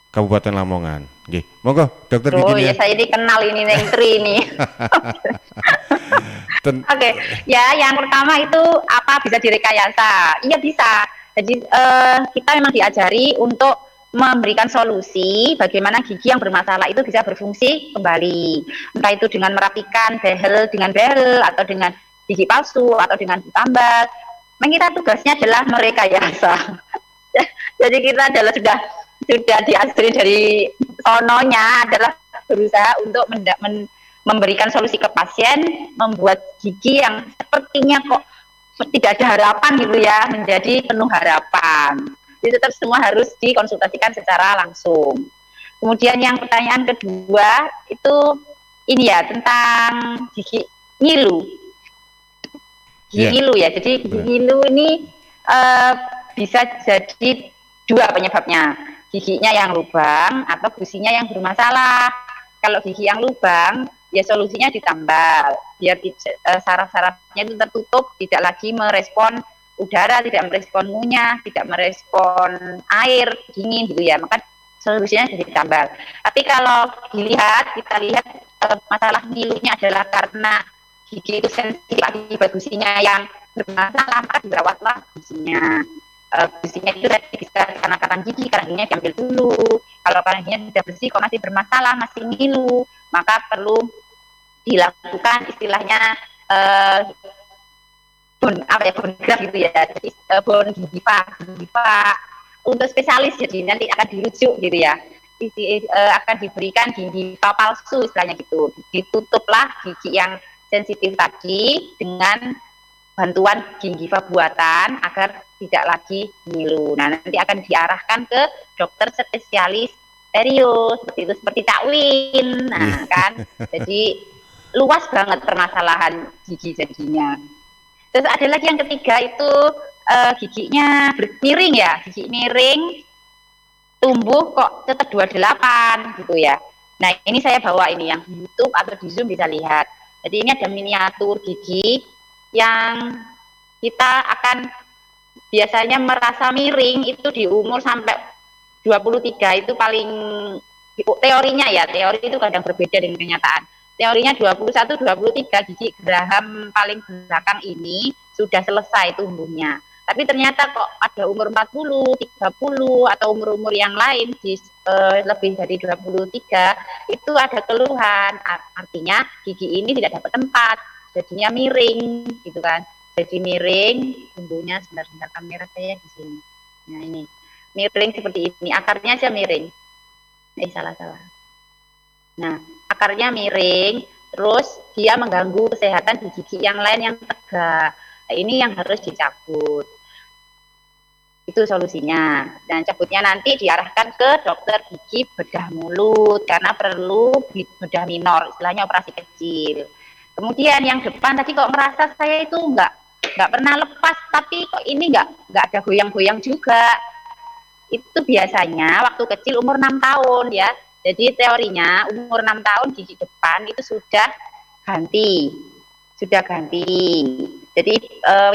Kabupaten Lamongan. Oke, monggo Dokter Gigi Nia. Oh ya, saya dikenal ini Neng Tri ini. Oke, ya yang pertama itu apa bisa direkayasa? Iya bisa. Jadi kita memang diajari untuk memberikan solusi bagaimana gigi yang bermasalah itu bisa berfungsi kembali, entah itu dengan merapikan behel dengan behel atau dengan gigi palsu atau dengan ditambal. Memang kita tugasnya adalah merekayasa. Jadi kita adalah sudah diajari dari sononya adalah berusaha untuk memberikan solusi ke pasien, membuat gigi yang sepertinya kok tidak ada harapan gitu ya menjadi penuh harapan. Jadi tetap semua harus dikonsultasikan secara langsung. Kemudian yang pertanyaan kedua itu ini ya tentang gigi ngilu. Gigi ngilu ya. Jadi gigi ngilu ini bisa jadi dua penyebabnya. Giginya yang lubang atau gusinya yang bermasalah. Kalau gigi yang lubang, ya solusinya ditambal biar saraf-sarafnya itu tertutup, tidak lagi merespon udara, tidak merespon ngunyah, tidak merespon air dingin gitu ya. Maka solusinya jadi ditambal. Tapi kalau kita lihat masalah ngilunya adalah karena gigi itu sensitif akibat gusinya yang bermasalah, maka dirawatlah gusinya. Gusinya itu tadi bisa karena karang giginya diambil dulu. Kalau karang giginya sudah bersih kok masih bermasalah, masih ngilu, maka perlu dilakukan istilahnya bone graft gitu ya. Jadi bone gigi pak untuk spesialis, jadi nanti akan dirujuk gitu ya. Akan diberikan gingiva palsu istilahnya gitu. Ditutuplah gigi yang sensitif tadi dengan bantuan gingiva buatan agar tidak lagi ngilu. Nah, nanti akan diarahkan ke dokter spesialis perio seperti itu, seperti Cak Win. Nah, kan. Jadi luas banget permasalahan gigi jadinya. Terus ada lagi yang ketiga itu giginya miring ya, gigi miring tumbuh kok tetap 28 gitu ya. Nah, ini saya bawa ini yang di YouTube atau di Zoom bisa lihat. Jadi ini ada miniatur gigi yang kita akan biasanya merasa miring itu di umur sampai 23 itu paling teorinya ya, teori itu kadang berbeda dengan kenyataan. Teorinya 21, 23 gigi geraham paling belakang ini sudah selesai tumbuhnya. Tapi ternyata kok ada umur 40, 30 atau umur-umur yang lain di lebih dari 23 itu ada keluhan. Artinya gigi ini tidak dapat tempat, jadinya miring gitu kan. Jadi miring tumbuhnya, sebentar kamera saya di sini. Nah, ini miring seperti ini, akarnya aja miring. Salah. Nah, akarnya miring, terus dia mengganggu kesehatan di gigi yang lain yang tegak. Nah, ini yang harus dicabut. Itu solusinya. Dan cabutnya nanti diarahkan ke dokter gigi bedah mulut karena perlu bedah minor, istilahnya operasi kecil. Kemudian yang depan tadi kok merasa saya itu nggak pernah lepas, tapi kok ini nggak ada goyang-goyang juga. Itu biasanya waktu kecil umur 6 tahun ya. Jadi teorinya umur 6 tahun gigi depan itu sudah ganti. Jadi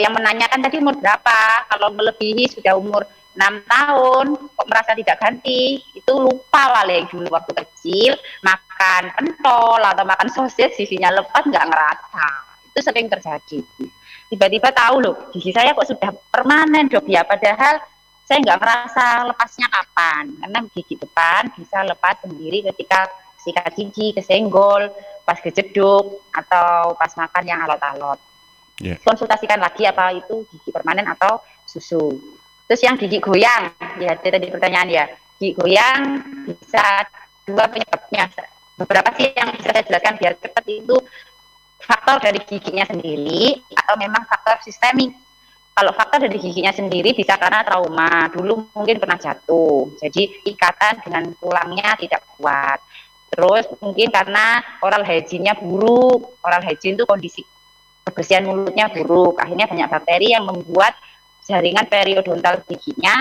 yang menanyakan tadi umur berapa? Kalau melebihi sudah umur 6 tahun kok merasa tidak ganti, itu lupa paling dulu waktu kecil makan pentol atau makan sosis giginya lepas nggak ngerasa. Itu sering terjadi. Tiba-tiba tahu loh gigi saya kok sudah permanen dok ya, padahal saya nggak merasa lepasnya kapan, karena gigi depan bisa lepas sendiri ketika sikat gigi kesenggol, pas kejeduk atau pas makan yang alot-alot. Konsultasikan lagi apa itu gigi permanen atau susu. Terus yang gigi goyang, ya tadi pertanyaan ya, gigi goyang bisa dua penyebabnya. Beberapa sih yang bisa saya jelaskan biar cepat, itu faktor dari giginya sendiri atau memang faktor sistemik. Kalau faktor dari giginya sendiri bisa karena trauma, dulu mungkin pernah jatuh, jadi ikatan dengan tulangnya tidak kuat. Terus mungkin karena oral hygiene-nya buruk, oral hygiene itu kondisi kebersihan mulutnya buruk, akhirnya banyak bakteri yang membuat jaringan periodontal giginya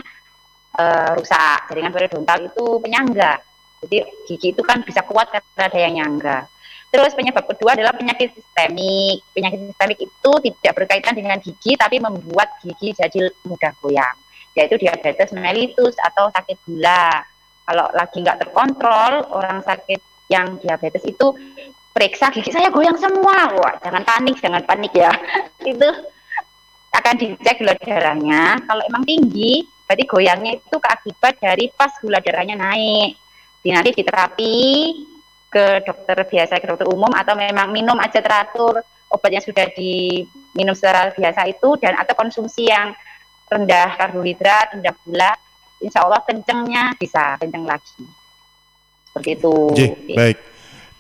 rusak. Jaringan periodontal itu penyangga, jadi gigi itu kan bisa kuat karena ada yang nyangga. Terus penyebab kedua adalah penyakit sistemik. Penyakit sistemik itu tidak berkaitan dengan gigi, tapi membuat gigi jadi mudah goyang, yaitu diabetes mellitus atau sakit gula. Kalau lagi nggak terkontrol, orang sakit yang diabetes itu periksa gigi saya goyang semua. Wah, jangan panik ya. Itu akan dicek gula darahnya. Kalau emang tinggi, berarti goyangnya itu keakibat dari pas gula darahnya naik. Nanti diterapi ke dokter biasa, ke dokter umum, atau memang minum aja teratur obat yang sudah diminum secara biasa itu, dan atau konsumsi yang rendah karbohidrat, rendah gula, insya Allah kencengnya bisa kenceng lagi. Seperti itu. Baik.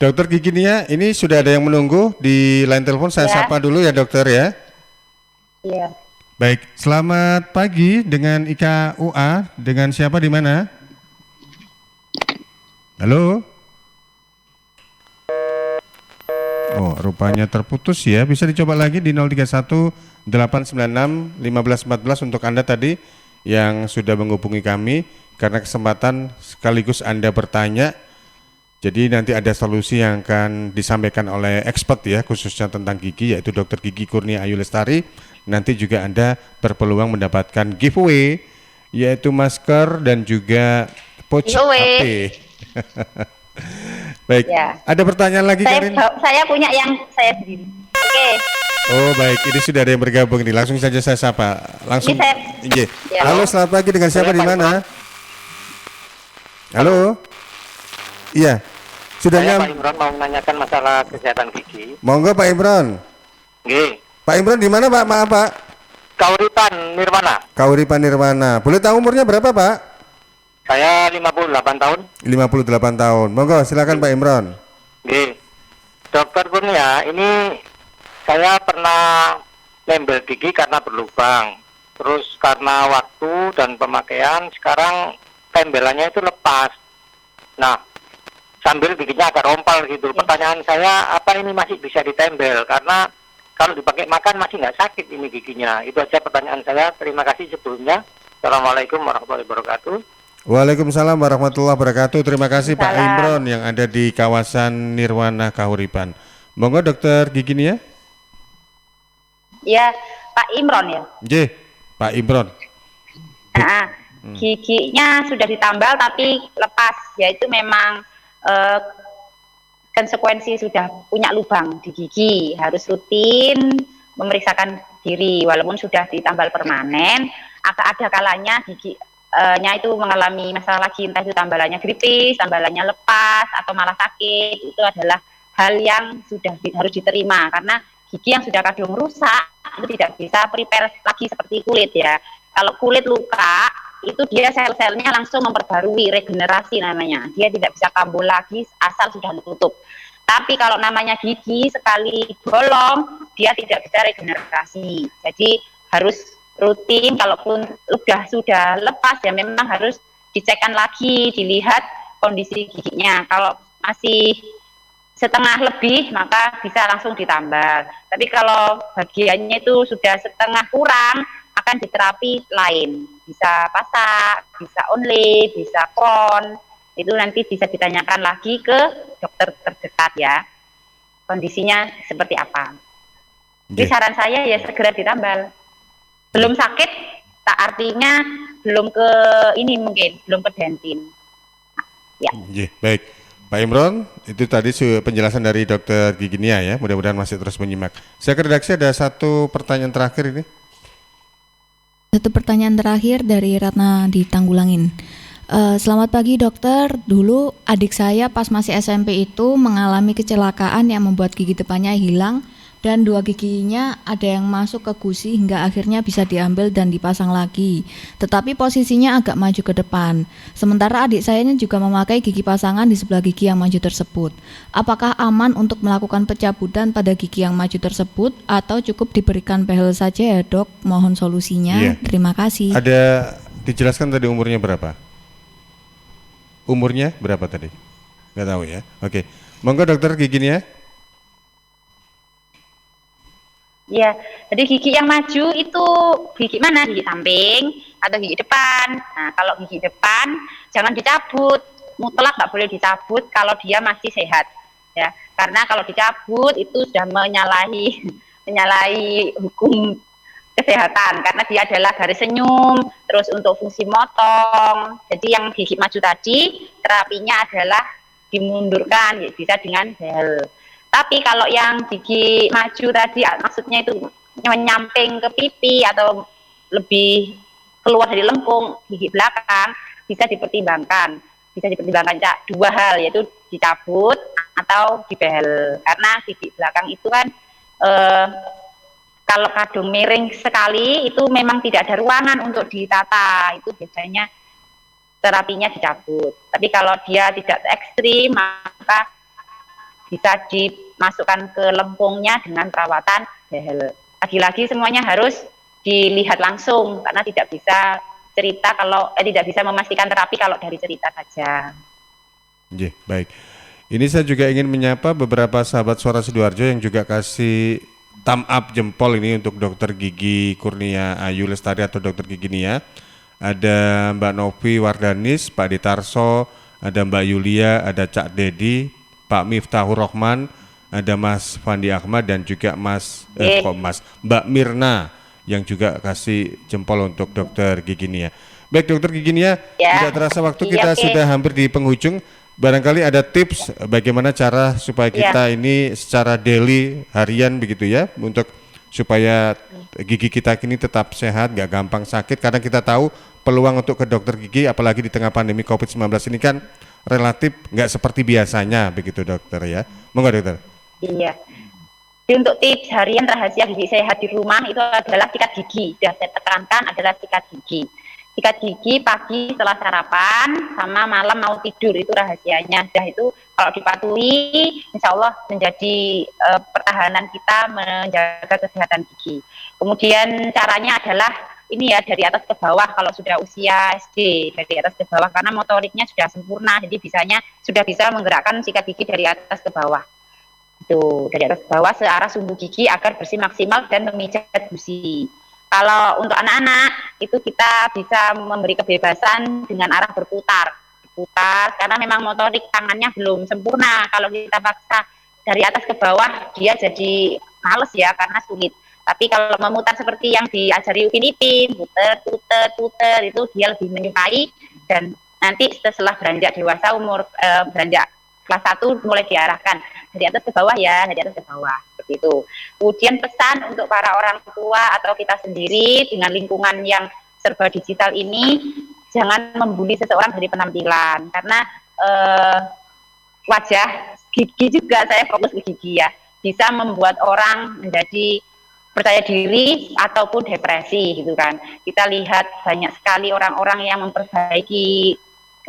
Dokter Gigi Nia, ini sudah ada yang menunggu di line telepon, saya sapa dulu ya dokter ya. Iya. Baik, selamat pagi dengan Ika UA, dengan siapa di mana? Halo? Oh, rupanya terputus ya. Bisa dicoba lagi di 031 896 1514 untuk Anda tadi yang sudah menghubungi kami karena kesempatan sekaligus Anda bertanya. Jadi nanti ada solusi yang akan disampaikan oleh expert ya, khususnya tentang gigi, yaitu Dr. Gigi Kurnia Ayu Lestari. Nanti juga Anda berpeluang mendapatkan giveaway, yaitu masker dan juga pouch HP. Baik, ya. Ada pertanyaan lagi, Karin? Saya punya yang saya sendiri. Oke. Oh baik, ini sudah ada yang bergabung nih. Langsung saja saya sapa. Langsung. Ya. Halo, selamat pagi, dengan siapa di mana? Halo. Iya. Sudah Saya Pak Imron mau menanyakan masalah kesehatan gigi. Monggo Pak Imron. Nggih. Pak Imron di mana Pak? Maaf Pak. Kauripan Nirwana. Kauripan Nirwana. Boleh tahu umurnya berapa Pak? Saya 58 tahun. 58 tahun. Monggo silakan Pak Imron. Nggih. Dokter Kurnia, ini saya pernah nembel gigi karena berlubang. Terus karena waktu dan pemakaian sekarang tembelannya itu lepas. Nah, sambil giginya agak rompal gitu. Pertanyaan saya, apa ini masih bisa ditembel? Karena kalau dipakai makan masih nggak sakit ini giginya. Itu aja pertanyaan saya. Terima kasih sebelumnya. Assalamualaikum warahmatullahi wabarakatuh. Waalaikumsalam warahmatullahi wabarakatuh. Terima kasih Pak Imron yang ada di kawasan Nirwana Kahuripan. Monggo Dokter Gigi nih ya. Ya, Pak Imron ya. Nggih, Pak Imron. Nah, giginya sudah ditambal tapi lepas, yaitu memang konsekuensi sudah punya lubang di gigi, harus rutin memeriksakan diri. Walaupun sudah ditambal permanen, ada kalanya giginya itu mengalami masalah lagi, entah itu tambalannya gripis, tambalannya lepas atau malah sakit. Itu adalah hal yang sudah harus diterima, karena gigi yang sudah kadung rusak itu tidak bisa prepare lagi seperti kulit ya. Kalau kulit luka itu dia sel-selnya langsung memperbarui, regenerasi namanya. Dia tidak bisa kambuh lagi asal sudah tutup. Tapi kalau namanya gigi sekali bolong, dia tidak bisa regenerasi. Jadi harus rutin, kalaupun sudah lepas ya memang harus dicekkan lagi, dilihat kondisi giginya. Kalau masih setengah lebih maka bisa langsung ditambal. Tapi kalau bagiannya itu sudah setengah kurang, akan diterapi lain, bisa pasak, bisa only, bisa crown. Itu nanti bisa ditanyakan lagi ke dokter terdekat ya, kondisinya seperti apa. Jadi saran saya ya segera ditambal. Belum sakit, tak artinya belum ke ini, mungkin belum ke dentin. Ya. Baik, Pak Imron, itu tadi penjelasan dari Dokter Gigi Nia ya. Mudah-mudahan masih terus menyimak. Saya ke redaksi, ada satu pertanyaan terakhir ini. Satu pertanyaan terakhir dari Ratna di Tanggulangin. Selamat pagi dokter. Dulu adik saya pas masih SMP itu mengalami kecelakaan yang membuat gigi depannya hilang dan 2 giginya ada yang masuk ke gusi hingga akhirnya bisa diambil dan dipasang lagi. Tetapi posisinya agak maju ke depan. Sementara adik saya juga memakai gigi pasangan di sebelah gigi yang maju tersebut. Apakah aman untuk melakukan pencabutan pada gigi yang maju tersebut atau cukup diberikan behel saja ya dok? Mohon solusinya. Terima kasih. Ada dijelaskan tadi umurnya berapa? Umurnya berapa tadi? Nggak tahu ya. Oke. Monggo dokter giginya. Ya, jadi gigi yang maju itu gigi mana? Gigi samping atau gigi depan? Nah, kalau gigi depan jangan dicabut, mutlak nggak boleh dicabut kalau dia masih sehat, ya. Karena kalau dicabut itu sudah menyalahi hukum kesehatan, karena dia adalah garis senyum, terus untuk fungsi motong. Jadi yang gigi maju tadi terapinya adalah dimundurkan, ya, bisa dengan gel. Tapi kalau yang gigi maju tadi maksudnya itu menyamping ke pipi atau lebih keluar dari lengkung gigi belakang, bisa dipertimbangkan. Bisa dipertimbangkan 2 hal, yaitu dicabut atau dibehel. Karena gigi belakang itu kan kalau kadung miring sekali itu memang tidak ada ruangan untuk ditata. Itu biasanya terapinya dicabut. Tapi kalau dia tidak ekstrim maka bisa dimasukkan ke lempungnya dengan perawatan behel. Lagi-lagi semuanya harus dilihat langsung karena tidak bisa cerita kalau tidak bisa memastikan terapi kalau dari cerita saja. Baik. Ini saya juga ingin menyapa beberapa sahabat Suara Sidoarjo yang juga kasih thumb up jempol ini untuk Dokter Gigi Kurnia Ayu Lestari atau Dokter Gigi Nia. Ada Mbak Novi Wardanis, Pak Ditarso, ada Mbak Yulia, ada Cak Dedi, Pak Miftahur Rohman, ada Mas Fandi Ahmad dan juga Mbak Mirna yang juga kasih jempol untuk Dokter Gigi Nia. Baik Dokter Gigi Nia, tidak terasa waktu kita sudah hampir di penghujung. Barangkali ada tips bagaimana cara supaya kita ini secara daily, harian begitu ya, untuk supaya gigi kita ini tetap sehat, nggak gampang sakit. Karena kita tahu peluang untuk ke dokter gigi, apalagi di tengah pandemi COVID-19 ini kan relatif nggak seperti biasanya begitu dokter ya. Monggo dokter. Iya. Jadi untuk tips harian rahasia gigi sehat di rumah itu adalah sikat gigi. Sudah saya tekankan adalah sikat gigi. Sikat gigi pagi setelah sarapan sama malam mau tidur, itu rahasianya. Sudah itu kalau dipatuhi insya Allah menjadi pertahanan kita menjaga kesehatan gigi. Kemudian caranya adalah ini ya, dari atas ke bawah kalau sudah usia SD, dari atas ke bawah karena motoriknya sudah sempurna, jadi sudah bisa menggerakkan sikat gigi dari atas ke bawah. Itu dari atas ke bawah searah sumbu gigi agar bersih maksimal dan memijat gusi. Kalau untuk anak-anak itu kita bisa memberi kebebasan dengan arah berputar karena memang motorik tangannya belum sempurna. Kalau kita paksa dari atas ke bawah dia jadi males ya karena sulit. Tapi kalau memutar seperti yang diajari Upin Ipin, puter itu dia lebih menyukai, dan nanti setelah beranjak dewasa beranjak kelas 1 mulai diarahkan dari atas ke bawah ya, dari atas ke bawah seperti itu. Kemudian pesan untuk para orang tua atau kita sendiri dengan lingkungan yang serba digital ini, jangan membuli seseorang dari penampilan karena wajah gigi juga, saya fokus ke gigi ya, bisa membuat orang menjadi percaya diri ataupun depresi gitu kan. Kita lihat banyak sekali orang-orang yang memperbaiki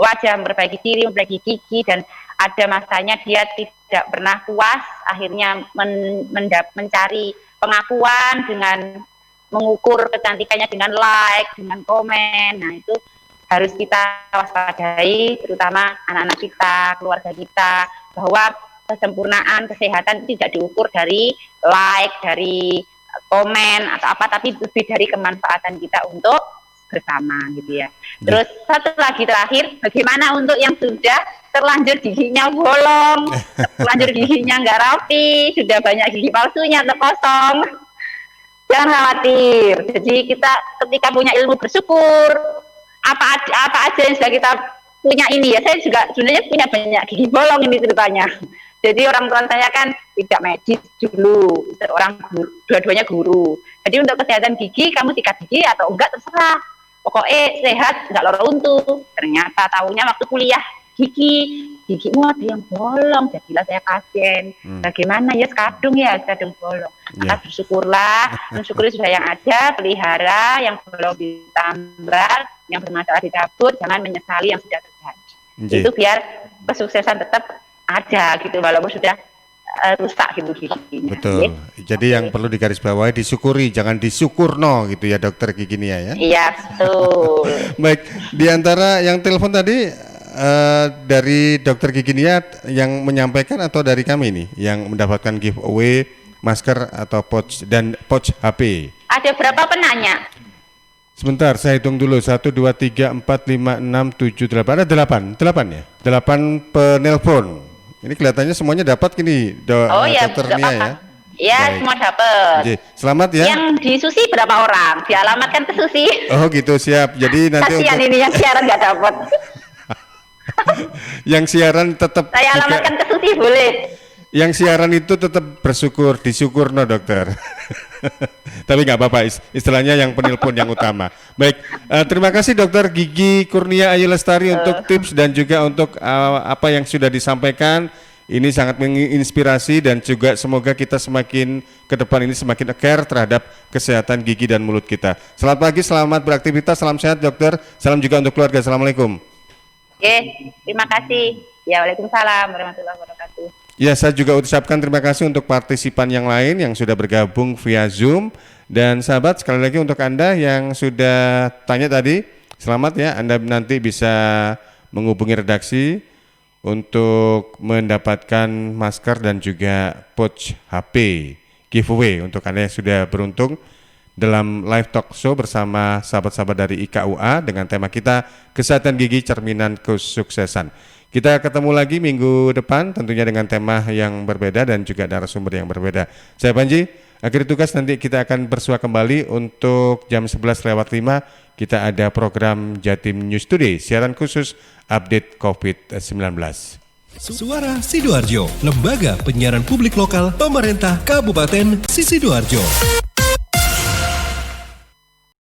wajah, memperbaiki diri, memperbaiki gigi, dan ada masanya dia tidak pernah puas, akhirnya mencari pengakuan dengan mengukur kecantikannya dengan like, dengan komen. Nah itu harus kita waspadai, terutama anak-anak kita, keluarga kita, bahwa kesempurnaan kesehatan itu tidak diukur dari like, dari komen atau apa, tapi lebih dari kemanfaatan kita untuk bersama gitu ya. Terus satu lagi terakhir, bagaimana untuk yang sudah terlanjur giginya bolong, terlanjur giginya nggak rapi, sudah banyak gigi palsunya atau kosong, jangan khawatir. Jadi kita ketika punya ilmu bersyukur, apa aja yang sudah kita punya ini ya. Saya juga sebenarnya punya banyak gigi bolong ini ceritanya. Jadi orang tua saya kan tidak medis dulu, orang dua-duanya guru. Jadi untuk kesehatan gigi, kamu sikat gigi atau enggak terserah. Pokoknya sehat, enggak loro untu. Ternyata tahunya waktu kuliah gigimu ada yang bolong, jadilah saya pasien. Bagaimana ya, kadung bolong. Maka bersyukurlah, mensyukuri sudah yang ada, pelihara, yang bolong ditambal, yang bermasalah dicabut, jangan menyesali yang sudah terjadi. Itu biar kesuksesan tetap ada gitu, walaupun sudah rusak gitu giginya. Betul. Jadi yang perlu digarisbawahi disyukuri, jangan disyukurno gitu ya dokter Gigi Nia ya. Iya betul. Baik, di antara yang telepon tadi dari dokter Gigi Nia yang menyampaikan atau dari kami nih yang mendapatkan giveaway masker atau pouch dan pouch HP? Ada berapa penanya? Sebentar, saya hitung dulu. 1, 2, 3, 4, 5, 6, 7, 8. Ada 8 ya? 8 penelpon. Ini kelihatannya semuanya dapat gini, dokter Nia ya? Iya, semua dapat. Selamat ya. Yang di Susi berapa orang? Dialamatkan ke Susi. Oh gitu, siap. Jadi nanti kasihan ini yang siaran nggak dapat. Yang siaran tetap saya alamatkan ke Susi boleh. Yang siaran itu tetap bersyukur, disyukur no dokter. Tapi nggak apa-apa, istilahnya yang penelpon yang utama. Baik, terima kasih dokter Gigi Kurnia Ayu Lestari untuk tips dan juga untuk apa yang sudah disampaikan. Ini sangat menginspirasi dan juga semoga kita semakin ke depan ini semakin care terhadap kesehatan gigi dan mulut kita. Selamat pagi, selamat beraktivitas, salam sehat dokter. Salam juga untuk keluarga. Assalamualaikum. Oke, terima kasih. Ya, waalaikumsalam warahmatullahi wabarakatuh. Ya, saya juga ucapkan terima kasih untuk partisipan yang lain yang sudah bergabung via Zoom. Dan sahabat, sekali lagi untuk Anda yang sudah tanya tadi, selamat ya, Anda nanti bisa menghubungi redaksi untuk mendapatkan masker dan juga pouch HP giveaway untuk Anda yang sudah beruntung dalam live talk show bersama sahabat-sahabat dari IKUA dengan tema kita Kesehatan Gigi Cerminan Kesuksesan. Kita ketemu lagi minggu depan tentunya dengan tema yang berbeda dan juga narasumber yang berbeda. Saya Panji, akhir tugas nanti kita akan bersua kembali untuk jam 11:05 kita ada program Jatim News Today, siaran khusus update COVID-19. Suara Sidoarjo, lembaga penyiaran publik lokal pemerintah Kabupaten Sidoarjo.